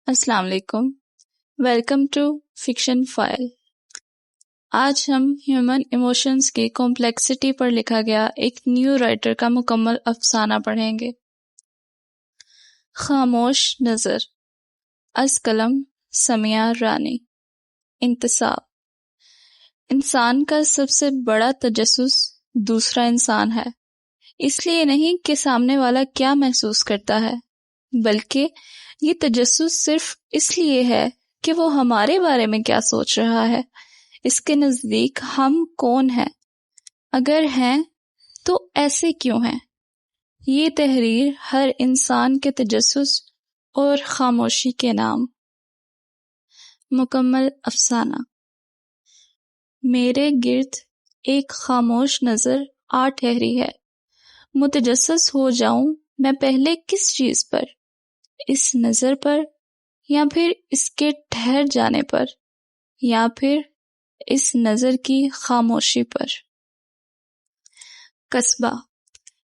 السلام علیکم، welcome to fiction file. آج ہم ہیومن ایموشنز کی کمپلیکسٹی پر لکھا گیا ایک نیو رائٹر کا مکمل افسانہ پڑھیں گے۔ خاموش نظر، از قلم سمیہ رانی۔ انتصاب: انسان کا سب سے بڑا تجسس دوسرا انسان ہے، اس لیے نہیں کہ سامنے والا کیا محسوس کرتا ہے، بلکہ یہ تجسس صرف اس لیے ہے کہ وہ ہمارے بارے میں کیا سوچ رہا ہے۔ اس کے نزدیک ہم کون ہیں؟ اگر ہیں تو ایسے کیوں ہیں؟ یہ تحریر ہر انسان کے تجسس اور خاموشی کے نام۔ مکمل افسانہ۔ میرے گرد ایک خاموش نظر آ ٹھہری ہے، متجسس ہو جاؤں میں پہلے کس چیز پر؟ اس نظر پر، یا پھر اس کے ٹھہر جانے پر، یا پھر اس نظر کی خاموشی پر؟ قصبہ،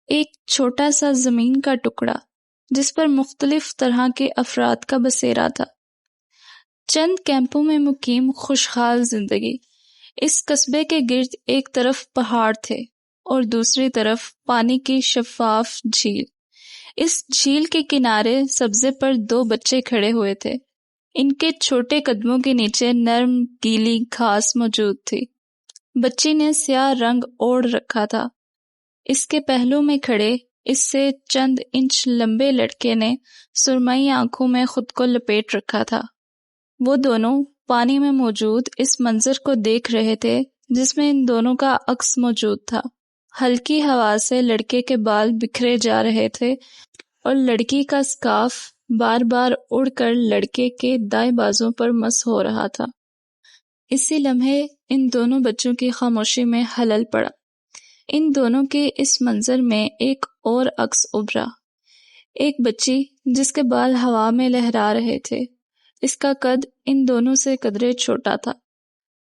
ایک چھوٹا سا زمین کا ٹکڑا جس پر مختلف طرح کے افراد کا بسیرا تھا، چند کیمپوں میں مقیم خوشحال زندگی۔ اس قصبے کے گرد ایک طرف پہاڑ تھے اور دوسری طرف پانی کی شفاف جھیل۔ اس جھیل کے کنارے سبزے پر دو بچے کھڑے ہوئے تھے، ان کے چھوٹے قدموں کے نیچے نرم گیلی گھاس موجود تھی۔ بچی نے سیاہ رنگ اوڑھ رکھا تھا۔ اس کے پہلو میں کھڑے اس سے چند انچ لمبے لڑکے نے سرمئی آنکھوں میں خود کو لپیٹ رکھا تھا۔ وہ دونوں پانی میں موجود اس منظر کو دیکھ رہے تھے جس میں ان دونوں کا عکس موجود تھا۔ ہلکی ہوا سے لڑکے کے بال بکھرے جا رہے تھے اور لڑکی کا سکارف بار بار اڑ کر لڑکے کے دائیں بازو پر مس ہو رہا تھا۔ اسی لمحے ان دونوں بچوں کی خاموشی میں خلل پڑا۔ ان دونوں کے اس منظر میں ایک اور عکس ابھرا، ایک بچی جس کے بال ہوا میں لہرا رہے تھے۔ اس کا قد ان دونوں سے قدرے چھوٹا تھا۔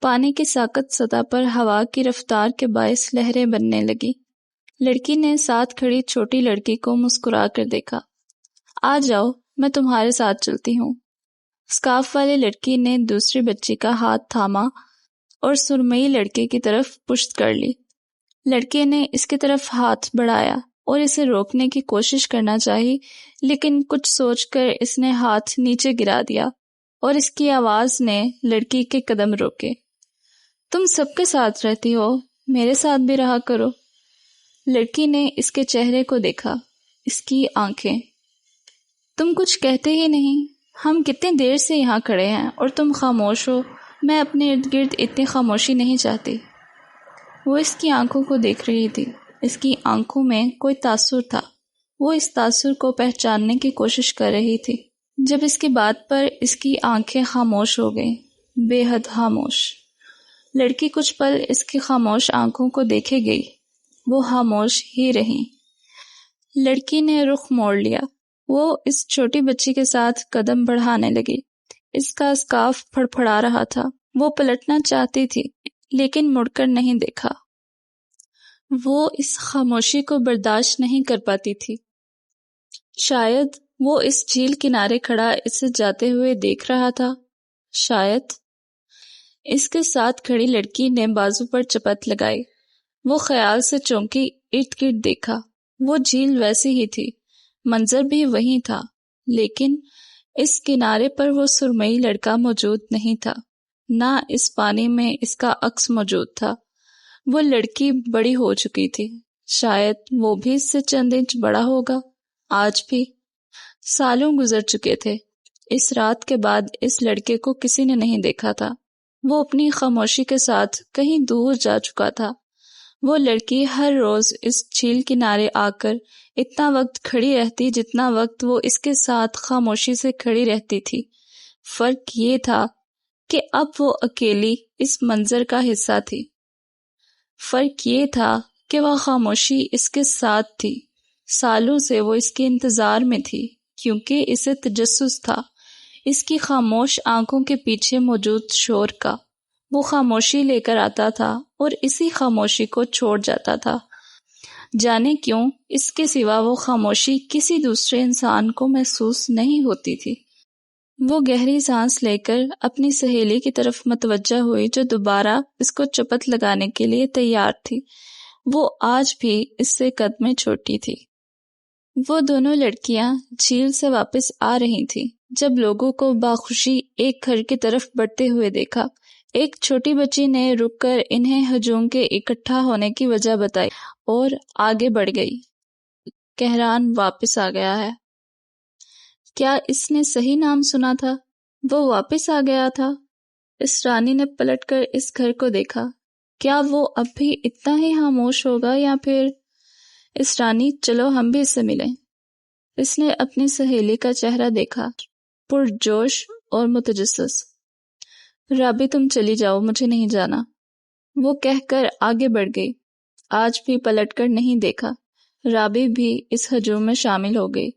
پانی کی ساکت سطح پر ہوا کی رفتار کے باعث لہریں بننے لگی۔ لڑکی نے ساتھ کھڑی چھوٹی لڑکی کو مسکرا کر دیکھا۔ آ جاؤ، میں تمہارے ساتھ چلتی ہوں۔ سکارف والی لڑکی نے دوسری بچی کا ہاتھ تھاما اور سرمئی لڑکے کی طرف پشت کر لی۔ لڑکے نے اس کی طرف ہاتھ بڑھایا اور اسے روکنے کی کوشش کرنا چاہی، لیکن کچھ سوچ کر اس نے ہاتھ نیچے گرا دیا اور اس کی آواز نے لڑکی کے قدم روکے۔ تم سب کے ساتھ رہتی ہو، میرے ساتھ بھی رہا کرو۔ لڑکی نے اس کے چہرے کو دیکھا، اس کی آنکھیں۔ تم کچھ کہتے ہی نہیں، ہم کتنے دیر سے یہاں کھڑے ہیں اور تم خاموش ہو۔ میں اپنے ارد گرد اتنی خاموشی نہیں چاہتی۔ وہ اس کی آنکھوں کو دیکھ رہی تھی۔ اس کی آنکھوں میں کوئی تاثر تھا۔ وہ اس تاثر کو پہچاننے کی کوشش کر رہی تھی۔ جب اس کی بات پر اس کی آنکھیں خاموش ہو گئیں، بے حد خاموش۔ لڑکی کچھ پل اس کی خاموش آنکھوں کو دیکھے گئی، وہ خاموش ہی رہیں۔ لڑکی نے رخ موڑ لیا۔ وہ اس چھوٹی بچی کے ساتھ قدم بڑھانے لگی۔ اس کا سکارف پھڑپھڑا رہا تھا۔ وہ پلٹنا چاہتی تھی لیکن مڑ کر نہیں دیکھا۔ وہ اس خاموشی کو برداشت نہیں کر پاتی تھی۔ شاید وہ اس جھیل کنارے کھڑا اسے جاتے ہوئے دیکھ رہا تھا، شاید۔ اس کے ساتھ کھڑی لڑکی نے بازو پر چپت لگائی۔ وہ خیال سے چونکی، ارد گرد دیکھا۔ وہ جھیل ویسی ہی تھی، منظر بھی وہی تھا، لیکن اس کنارے پر وہ سرمئی لڑکا موجود نہیں تھا، نہ اس پانی میں اس کا عکس موجود تھا۔ وہ لڑکی بڑی ہو چکی تھی، شاید وہ بھی اس سے چند انچ بڑا ہوگا۔ آج بھی سالوں گزر چکے تھے۔ اس رات کے بعد اس لڑکے کو کسی نے نہیں دیکھا تھا۔ وہ اپنی خاموشی کے ساتھ کہیں دور جا چکا تھا۔ وہ لڑکی ہر روز اس جھیل کنارے آ کر اتنا وقت کھڑی رہتی جتنا وقت وہ اس کے ساتھ خاموشی سے کھڑی رہتی تھی۔ فرق یہ تھا کہ اب وہ اکیلی اس منظر کا حصہ تھی۔ فرق یہ تھا کہ وہ خاموشی اس کے ساتھ تھی۔ سالوں سے وہ اس کے انتظار میں تھی، کیونکہ اسے تجسس تھا اس کی خاموش آنکھوں کے پیچھے موجود شور کا۔ وہ خاموشی لے کر آتا تھا اور اسی خاموشی کو چھوڑ جاتا تھا۔ جانے کیوں اس کے سوا وہ خاموشی کسی دوسرے انسان کو محسوس نہیں ہوتی تھی۔ وہ گہری سانس لے کر اپنی سہیلی کی طرف متوجہ ہوئی جو دوبارہ اس کو چپت لگانے کے لیے تیار تھی۔ وہ آج بھی اس سے قد میں چھوٹی تھی۔ وہ دونوں لڑکیاں جھیل سے واپس آ رہی تھیں جب لوگوں کو باخوشی ایک گھر کی طرف بڑھتے ہوئے دیکھا۔ ایک چھوٹی بچی نے رک کر انہیں ہجوم کے اکٹھا ہونے کی وجہ بتائی اور آگے بڑھ گئی۔ کہران واپس آ گیا ہے۔ کیا اس نے صحیح نام سنا تھا؟ وہ واپس آ گیا تھا۔ اس رانی نے پلٹ کر اس گھر کو دیکھا۔ کیا وہ اب بھی اتنا ہی خاموش ہوگا یا پھر… اس رانی، چلو ہم بھی اس سے ملیں۔ اس نے اپنی سہیلی کا چہرہ دیکھا، پرجوش اور متجسس۔ رابی تم چلی جاؤ، مجھے نہیں جانا، وہ کہہ کر آگے بڑھ گئی۔ آج بھی پلٹ کر نہیں دیکھا۔ رابی بھی اس ہجوم میں شامل ہو گئی۔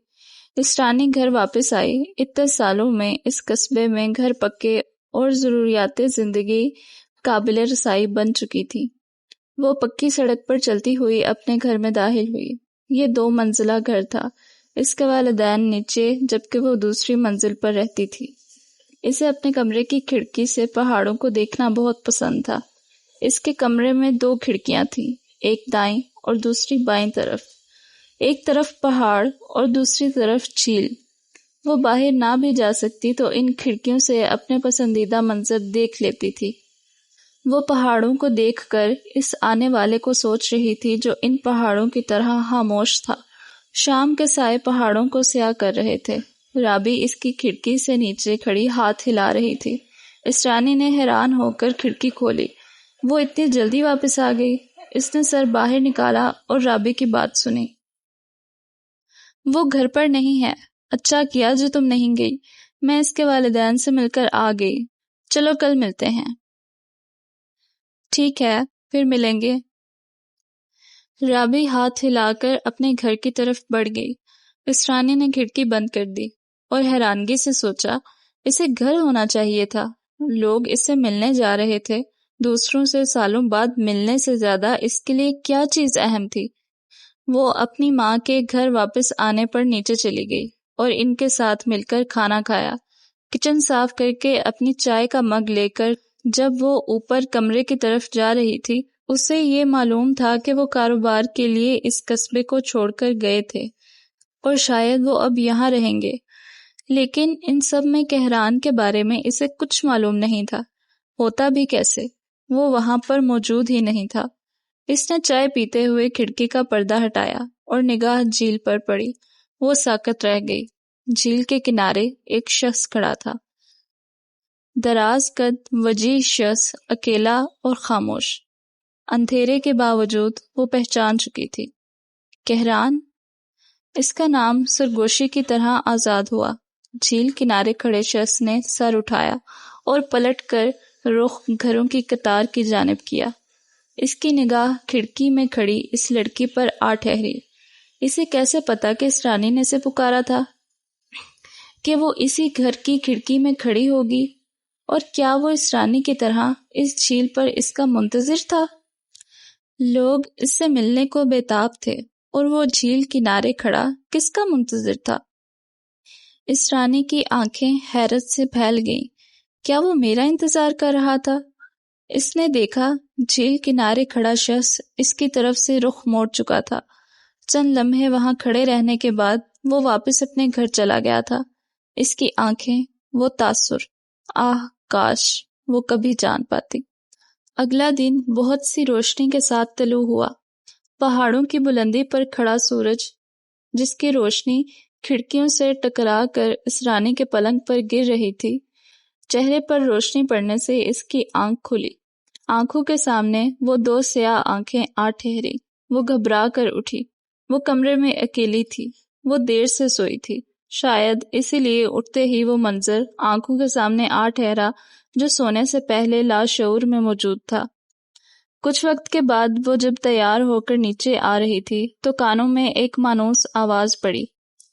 اس رانی گھر واپس آئی۔ اتنے سالوں میں اس قصبے میں گھر پکے اور ضروریات زندگی قابل رسائی بن چکی تھی۔ وہ پکی سڑک پر چلتی ہوئی اپنے گھر میں داخل ہوئی۔ یہ 2 منزلہ گھر تھا۔ اس کے والدین نیچے جبکہ وہ دوسری منزل پر رہتی تھی۔ اسے اپنے کمرے کی کھڑکی سے پہاڑوں کو دیکھنا بہت پسند تھا۔ اس کے کمرے میں 2 کھڑکیاں تھیں، ایک دائیں اور دوسری بائیں طرف۔ ایک طرف پہاڑ اور دوسری طرف جھیل۔ وہ باہر نہ بھی جا سکتی تو ان کھڑکیوں سے اپنے پسندیدہ منظر دیکھ لیتی تھی۔ وہ پہاڑوں کو دیکھ کر اس آنے والے کو سوچ رہی تھی جو ان پہاڑوں کی طرح خاموش تھا۔ شام کے سائے پہاڑوں کو سیاہ کر رہے تھے۔ رابی اس کی کھڑکی سے نیچے کھڑی ہاتھ ہلا رہی تھی۔ اس رانی نے حیران ہو کر کھڑکی کھولی۔ وہ اتنی جلدی واپس آ گئی۔ اس نے سر باہر نکالا اور رابی کی بات سنی۔ وہ گھر پر نہیں ہے۔ اچھا کیا جو تم نہیں گئی۔ میں اس کے والدین سے مل کر آ گئی۔ چلو کل ملتے ہیں۔ ٹھیک ہے، پھر ملیں گے۔ رابی ہاتھ ہلا کر اپنے گھر کی طرف بڑھ گئی۔ اس رانی نے کھڑکی بند کر دی اور حیرانگی سے سوچا، اسے گھر ہونا چاہیے تھا۔ لوگ اس سے ملنے جا رہے تھے۔ دوسروں سے سالوں بعد ملنے سے زیادہ اس کے لیے کیا چیز اہم تھی؟ وہ اپنی ماں کے گھر واپس آنے پر نیچے چلی گئی اور ان کے ساتھ مل کر کھانا کھایا۔ کچن صاف کر کے اپنی چائے کا مگ لے کر جب وہ اوپر کمرے کی طرف جا رہی تھی، اسے یہ معلوم تھا کہ وہ کاروبار کے لیے اس قصبے کو چھوڑ کر گئے تھے اور شاید وہ اب یہاں رہیں گے، لیکن ان سب میں کہران کے بارے میں اسے کچھ معلوم نہیں تھا۔ ہوتا بھی کیسے؟ وہ وہاں پر موجود ہی نہیں تھا۔ اس نے چائے پیتے ہوئے کھڑکی کا پردہ ہٹایا اور نگاہ جھیل پر پڑی۔ وہ ساکت رہ گئی۔ جھیل کے کنارے ایک شخص کھڑا تھا، دراز قد وجیح شخص، اکیلا اور خاموش۔ اندھیرے کے باوجود وہ پہچان چکی تھی۔ کہران؟ اس کا نام سرگوشی کی طرح آزاد ہوا۔ جھیل کنارے کھڑے شخص نے سر اٹھایا اور پلٹ کر رخ گھروں کی قطار کی جانب کیا۔ اس کی نگاہ کھڑکی میں کھڑی اس لڑکی پر آ ٹھہری۔ اسے کیسے پتا کہ اس رانی نے اسے پکارا تھا؟ کہ وہ اسی گھر کی کھڑکی میں کھڑی ہوگی؟ اور کیا وہ اس رانی کی طرح اس جھیل پر اس کا منتظر تھا؟ لوگ اس سے ملنے کو بےتاب تھے اور وہ جھیل کنارے کھڑا کس کا منتظر تھا؟ اس رانی کی آنکھیں حیرت سے پھیل گئیں۔ کیا وہ میرا انتظار کر رہا تھا؟ اس نے دیکھا جھیل کنارے کھڑا شخص اس کی طرف سے رخ موڑ چکا تھا۔ چند لمحے وہاں کھڑے رہنے کے بعد وہ واپس اپنے گھر چلا گیا تھا۔ اس کی آنکھیں، وہ تاثر، آہ کاش وہ کبھی جان پاتی۔ اگلا دن بہت سی روشنی کے ساتھ طلوع ہوا۔ پہاڑوں کی بلندی پر کھڑا سورج، جس کی روشنی کھڑکیوں سے ٹکرا کر اس رانی کے پلنگ پر گر رہی تھی، چہرے پر روشنی پڑنے سے اس کی آنکھ کھلی۔ آنکھوں کے سامنے وہ 2 سیاہ آنکھیں آ ٹھہری۔ وہ گھبرا کر اٹھی۔ وہ کمرے میں اکیلی تھی۔ وہ دیر سے سوئی تھی، شاید اسی لیے اٹھتے ہی وہ منظر آنکھوں کے سامنے آ ٹھہرا جو سونے سے پہلے لاشعور میں موجود تھا۔ کچھ وقت کے بعد وہ جب تیار ہو کر نیچے آ رہی تھی تو کانوں میں ایک مانوس آواز پڑی۔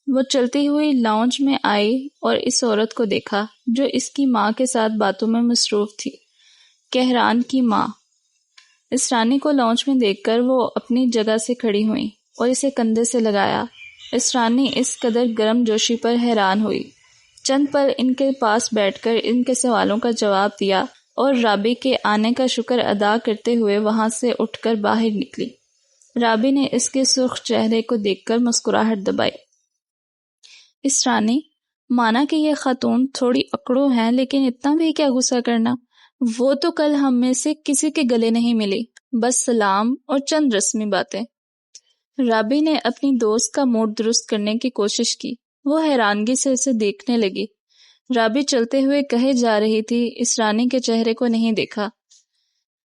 وہ چلتی ہوئی لاؤنج میں آئی اور اس عورت کو دیکھا جو اس کی ماں کے ساتھ باتوں میں مصروف تھی۔ کہران کی ماں۔ اس رانی کو لاؤنج میں دیکھ کر وہ اپنی جگہ سے کھڑی ہوئی اور اسے کندھے سے لگایا۔ اس رانی اس قدر گرم جوشی پر حیران ہوئی۔ چند پل ان کے پاس بیٹھ کر ان کے سوالوں کا جواب دیا اور رابی کے آنے کا شکر ادا کرتے ہوئے وہاں سے اٹھ کر باہر نکلی۔ رابی نے اس کے سرخ چہرے کو دیکھ کر مسکراہٹ دبائی۔ اسرانی، مانا کہ یہ خاتون تھوڑی اکڑو ہیں، لیکن اتنا بھی کیا غصہ کرنا؟ وہ تو کل ہم میں سے کسی کے گلے نہیں ملی، بس سلام اور چند رسمی باتیں۔ رابی نے اپنی دوست کا موڈ درست کرنے کی کوشش کی۔ وہ حیرانگی سے اسے دیکھنے لگی۔ رابی چلتے ہوئے کہے جا رہی تھی، اسرانی کے چہرے کو نہیں دیکھا۔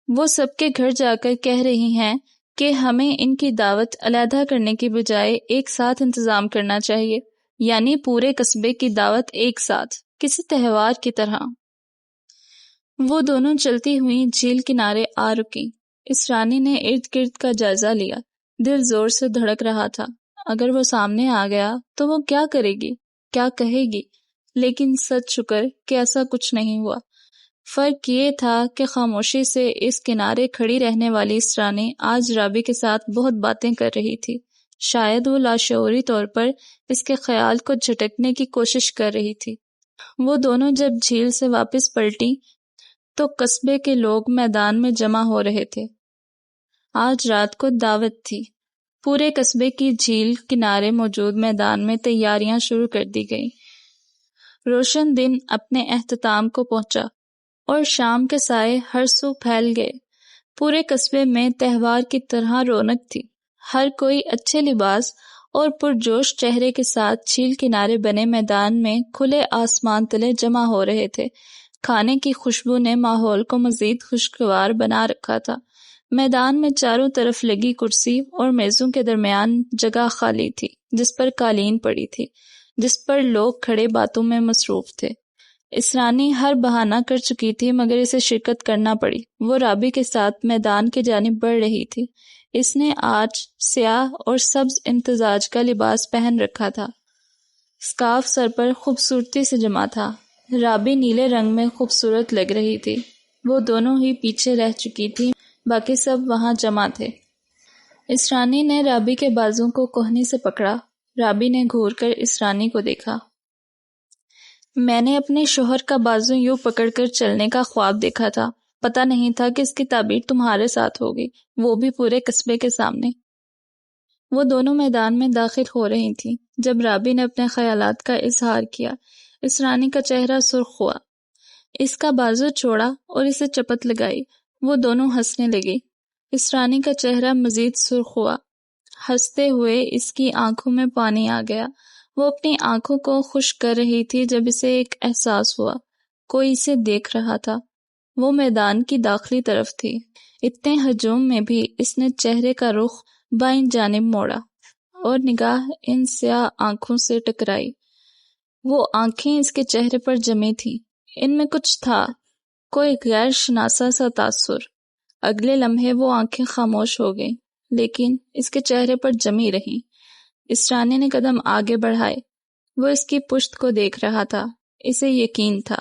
وہ سب کے گھر جا کر کہہ رہی ہیں کہ ہمیں ان کی دعوت علیحدہ کرنے کی بجائے ایک ساتھ انتظام کرنا چاہیے، یعنی پورے قصبے کی دعوت ایک ساتھ، کسی تہوار کی طرح۔ وہ دونوں چلتی ہوئی جھیل کنارے آ رکیں۔ اسرانی نے ارد گرد کا جائزہ لیا۔ دل زور سے دھڑک رہا تھا۔ اگر وہ سامنے آ گیا تو وہ کیا کرے گی، کیا کہے گی؟ لیکن سچ شکر کہ ایسا کچھ نہیں ہوا۔ فرق یہ تھا کہ خاموشی سے اس کنارے کھڑی رہنے والی اسرانی آج رابی کے ساتھ بہت باتیں کر رہی تھی۔ شاید وہ لاشعوری طور پر اس کے خیال کو جھٹکنے کی کوشش کر رہی تھی۔ وہ دونوں جب جھیل سے واپس پلٹی تو قصبے کے لوگ میدان میں جمع ہو رہے تھے۔ آج رات کو دعوت تھی۔ پورے قصبے کی جھیل کنارے موجود میدان میں تیاریاں شروع کر دی گئیں۔ روشن دن اپنے اختتام کو پہنچا اور شام کے سائے ہر سو پھیل گئے۔ پورے قصبے میں تہوار کی طرح رونق تھی۔ ہر کوئی اچھے لباس اور پرجوش چہرے کے ساتھ جھیل کنارے بنے میدان میں کھلے آسمان تلے جمع ہو رہے تھے۔ کھانے کی خوشبو نے ماحول کو مزید خوشگوار بنا رکھا تھا۔ میدان میں چاروں طرف لگی کرسی اور میزوں کے درمیان جگہ خالی تھی، جس پر قالین پڑی تھی، جس پر لوگ کھڑے باتوں میں مصروف تھے۔ اسرانی ہر بہانہ کر چکی تھی مگر اسے شرکت کرنا پڑی۔ وہ رابی کے ساتھ میدان کی جانب بڑھ رہی تھی۔ اس نے آج سیاہ اور سبز امتزاج کا لباس پہن رکھا تھا۔ اسکارف سر پر خوبصورتی سے جمع تھا۔ رابی نیلے رنگ میں خوبصورت لگ رہی تھی۔ وہ دونوں ہی پیچھے رہ چکی تھی، باقی سب وہاں جمع تھے۔ اسرانی نے رابی کے بازو کو کوہنی سے پکڑا۔ رابی نے گھور کر اسرانی کو دیکھا۔ میں نے اپنے شوہر کا بازو یوں پکڑ کر چلنے کا خواب دیکھا تھا۔ پتہ نہیں تھا کہ اس کی تعبیر تمہارے ساتھ ہوگی، وہ بھی پورے قصبے کے سامنے۔ وہ دونوں میدان میں داخل ہو رہی تھیں جب رابی نے اپنے خیالات کا اظہار کیا۔ اسرانی کا چہرہ سرخ ہوا۔ اس کا بازو چھوڑا اور اسے چپت لگائی۔ وہ دونوں ہنسنے لگے۔ اسرانی کا چہرہ مزید سرخ ہوا۔ ہنستے ہوئے اس کی آنکھوں میں پانی آ گیا۔ وہ اپنی آنکھوں کو خشک کر رہی تھی جب اسے ایک احساس ہوا، کوئی اسے دیکھ رہا تھا۔ وہ میدان کی داخلی طرف تھی۔ اتنے ہجوم میں بھی اس نے چہرے کا رخ بائیں جانب موڑا اور نگاہ ان سیاہ آنکھوں سے ٹکرائی۔ وہ آنکھیں اس کے چہرے پر جمی تھیں۔ ان میں کچھ تھا، کوئی غیر شناسا سا تاثر۔ اگلے لمحے وہ آنکھیں خاموش ہو گئیں، لیکن اس کے چہرے پر جمی رہیں۔ اسرانی نے قدم آگے بڑھائے۔ وہ اس کی پشت کو دیکھ رہا تھا۔ اسے یقین تھا،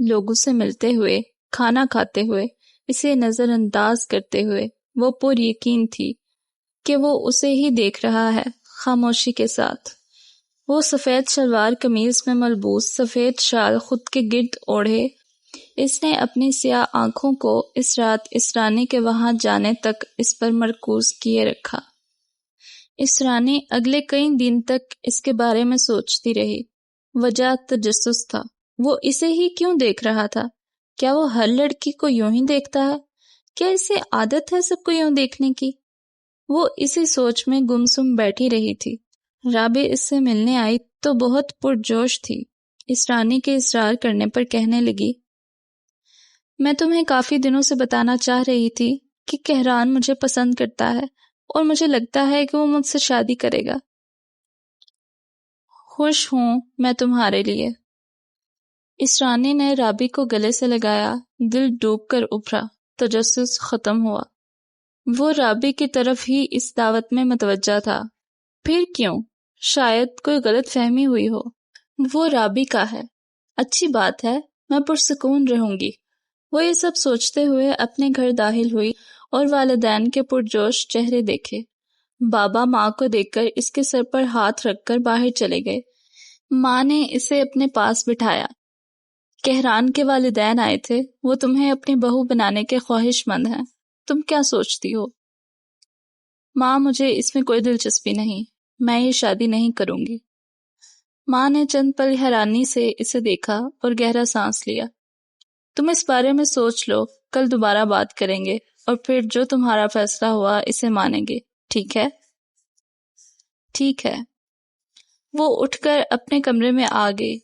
لوگوں سے ملتے ہوئے، کھانا کھاتے ہوئے، اسے نظر انداز کرتے ہوئے، وہ پر یقین تھی کہ وہ اسے ہی دیکھ رہا ہے، خاموشی کے ساتھ۔ وہ سفید شلوار قمیض میں ملبوس سفید شال خود کے گرد اوڑھے، اس نے اپنی سیاہ آنکھوں کو اس رات اسرانی کے وہاں جانے تک اس پر مرکوز کیے رکھا۔ اسرانی اگلے کئی دن تک اس کے بارے میں سوچتی رہی۔ وجہ تجسس تھا۔ وہ اسے ہی کیوں دیکھ رہا تھا؟ کیا وہ ہر لڑکی کو یوں ہی دیکھتا ہے؟ کیا اسے عادت ہے سب کو یوں دیکھنے کی؟ وہ اسی سوچ میں گمسم بیٹھی رہی تھی۔ رابی اس سے ملنے آئی تو بہت پرجوش تھی۔ اسرانی کے اصرار کرنے پر کہنے لگی، میں تمہیں کافی دنوں سے بتانا چاہ رہی تھی کہ کہران مجھے پسند کرتا ہے اور مجھے لگتا ہے کہ وہ مجھ سے شادی کرے گا۔ خوش ہوں میں تمہارے لیے۔ اسرانی نے رابی کو گلے سے لگایا، دل ڈوب کر ابھرا، تجسس ختم ہوا۔ وہ رابی کی طرف ہی اس دعوت میں متوجہ تھا۔ پھر کیوں؟ شاید کوئی غلط فہمی ہوئی ہو۔ وہ رابی کا ہے، اچھی بات ہے، میں پرسکون رہوں گی۔ وہ یہ سب سوچتے ہوئے اپنے گھر داخل ہوئی اور والدین کے پرجوش چہرے دیکھے۔ بابا ماں کو دیکھ کر اس کے سر پر ہاتھ رکھ کر باہر چلے گئے۔ ماں نے اسے اپنے پاس بٹھایا۔ کہران کے والدین آئے تھے، وہ تمہیں اپنی بہو بنانے کے خواہش مند ہیں، تم کیا سوچتی ہو؟ ماں، مجھے اس میں کوئی دلچسپی نہیں، میں یہ شادی نہیں کروں گی۔ ماں نے چند پل حیرانی سے اسے دیکھا اور گہرا سانس لیا۔ تم اس بارے میں سوچ لو، کل دوبارہ بات کریں گے اور پھر جو تمہارا فیصلہ ہوا اسے مانیں گے، ٹھیک ہے؟ ٹھیک ہے۔ وہ اٹھ کر اپنے کمرے میں آ گئی۔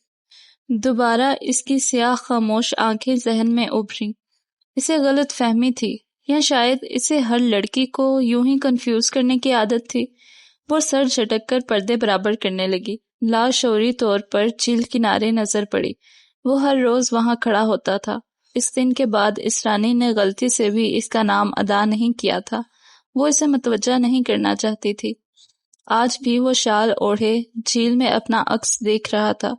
دوبارہ اس کی سیاہ خاموش آنکھیں ذہن میں ابھریں۔ اسے غلط فہمی تھی یا شاید اسے ہر لڑکی کو یوں ہی کنفیوز کرنے کی عادت تھی۔ وہ سر جھٹک کر پردے برابر کرنے لگی۔ لاشعوری طور پر جھیل کنارے نظر پڑی۔ وہ ہر روز وہاں کھڑا ہوتا تھا۔ اس دن کے بعد اسرانی نے غلطی سے بھی اس کا نام ادا نہیں کیا تھا۔ وہ اسے متوجہ نہیں کرنا چاہتی تھی۔ آج بھی وہ شال اوڑھے جھیل میں اپنا عکس دیکھ رہا تھا۔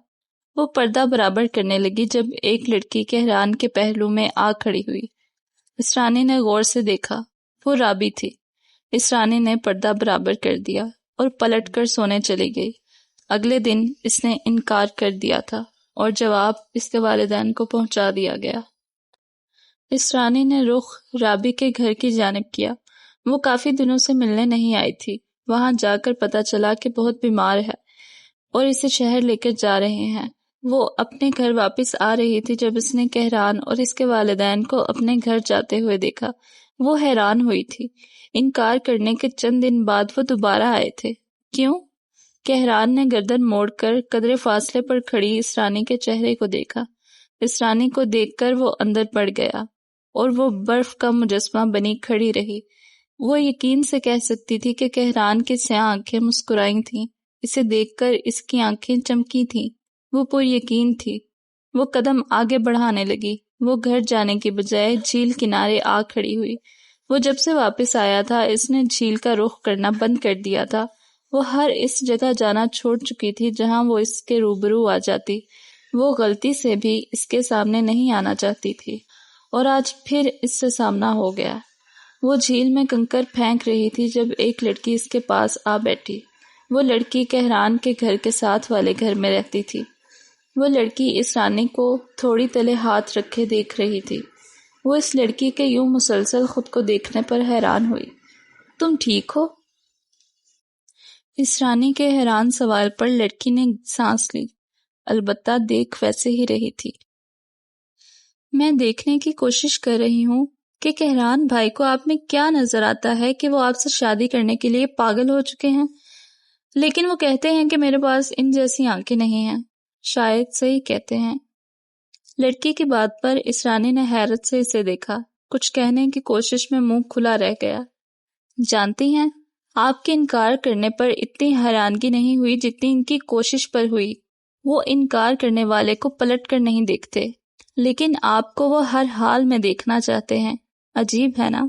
وہ پردہ برابر کرنے لگی جب ایک لڑکی کہران کے پہلو میں آ کھڑی ہوئی۔ اسرانی نے غور سے دیکھا، وہ رابی تھی۔ اسرانی نے پردہ برابر کر دیا اور پلٹ کر سونے چلی گئی۔ اگلے دن اس نے انکار کر دیا تھا اور جواب اس کے والدین کو پہنچا دیا گیا۔ اسرانی نے رخ رابی کے گھر کی جانب کیا۔ وہ کافی دنوں سے ملنے نہیں آئی تھی۔ وہاں جا کر پتہ چلا کہ بہت بیمار ہے اور اسے شہر لے کر جا رہے ہیں۔ وہ اپنے گھر واپس آ رہی تھی جب اس نے کہران اور اس کے والدین کو اپنے گھر جاتے ہوئے دیکھا۔ وہ حیران ہوئی تھی۔ انکار کرنے کے چند دن بعد وہ دوبارہ آئے تھے۔ کیوں؟ کہران نے گردن موڑ کر قدرے فاصلے پر کھڑی اسرانی کے چہرے کو دیکھا۔ اسرانی کو دیکھ کر وہ اندر پڑ گیا اور وہ برف کا مجسمہ بنی کھڑی رہی۔ وہ یقین سے کہہ سکتی تھی کہ کہران کی سیاہ آنکھیں مسکرائی تھیں۔ اسے دیکھ کر اس کی آنکھیں چمکی تھیں۔ وہ پر یقین تھی۔ وہ قدم آگے بڑھانے لگی۔ وہ گھر جانے کی بجائے جھیل کنارے آ کھڑی ہوئی۔ وہ جب سے واپس آیا تھا اس نے جھیل کا رخ کرنا بند کر دیا تھا۔ وہ ہر اس جگہ جانا چھوڑ چکی تھی جہاں وہ اس کے روبرو آ جاتی۔ وہ غلطی سے بھی اس کے سامنے نہیں آنا چاہتی تھی اور آج پھر اس سے سامنا ہو گیا۔ وہ جھیل میں کنکر پھینک رہی تھی جب ایک لڑکی اس کے پاس آ بیٹھی۔ وہ لڑکی کہران کے گھر کے ساتھ والے گھر میں رہتی تھی۔ وہ لڑکی اسرانی کو تھوڑی تلے ہاتھ رکھے دیکھ رہی تھی۔ وہ اس لڑکی کے یوں مسلسل خود کو دیکھنے پر حیران ہوئی۔ تم ٹھیک ہو؟ اسرانی کے حیران سوال پر لڑکی نے سانس لی۔ البتہ دیکھ ویسے ہی رہی تھی۔ میں دیکھنے کی کوشش کر رہی ہوں کہ کہران بھائی کو آپ میں کیا نظر آتا ہے کہ وہ آپ سے شادی کرنے کے لیے پاگل ہو چکے ہیں، لیکن وہ کہتے ہیں کہ میرے پاس ان جیسی آنکھیں نہیں ہیں۔ شاید صحیح کہتے ہیں۔ لڑکی کی بات پر اسرانی نے حیرت سے اسے دیکھا۔ کچھ کہنے کی کوشش میں منہ کھلا رہ گیا۔ جانتی ہیں، آپ کے انکار کرنے پر اتنی حیرانگی نہیں ہوئی جتنی ان کی کوشش پر ہوئی۔ وہ انکار کرنے والے کو پلٹ کر نہیں دیکھتے، لیکن آپ کو وہ ہر حال میں دیکھنا چاہتے ہیں۔ عجیب ہے نا؟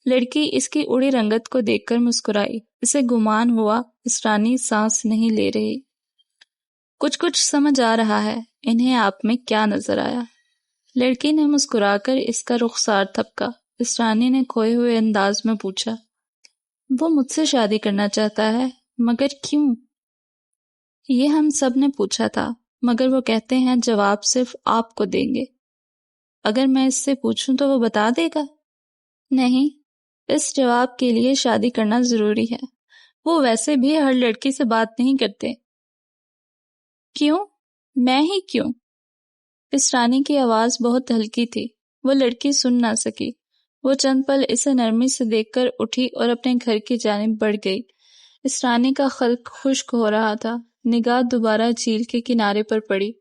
لڑکی اس کی اڑی رنگت کو دیکھ کر مسکرائی۔ اسے گمان ہوا اسرانی سانس نہیں لے رہی۔ کچھ سمجھ آ رہا ہے۔ انہیں آپ میں کیا نظر آیا؟ لڑکی نے مسکرا کر اس کا رخسار تھپکا۔ اسرانی نے کھوئے ہوئے انداز میں پوچھا، وہ مجھ سے شادی کرنا چاہتا ہے، مگر کیوں؟ یہ ہم سب نے پوچھا تھا، مگر وہ کہتے ہیں جواب صرف آپ کو دیں گے۔ اگر میں اس سے پوچھوں تو وہ بتا دے گا؟ نہیں، اس جواب کے لیے شادی کرنا ضروری ہے۔ وہ ویسے بھی ہر لڑکی سے بات نہیں کرتے۔ کیوں؟ میں ہی کیوں؟ اسرانی کی آواز بہت ہلکی تھی۔ وہ لڑکی سن نہ سکی۔ وہ چند پل اسے نرمی سے دیکھ کر اٹھی اور اپنے گھر کی جانب بڑھ گئی۔ اسرانی کا خلق خشک ہو رہا تھا۔ نگاہ دوبارہ جھیل کے کنارے پر پڑی۔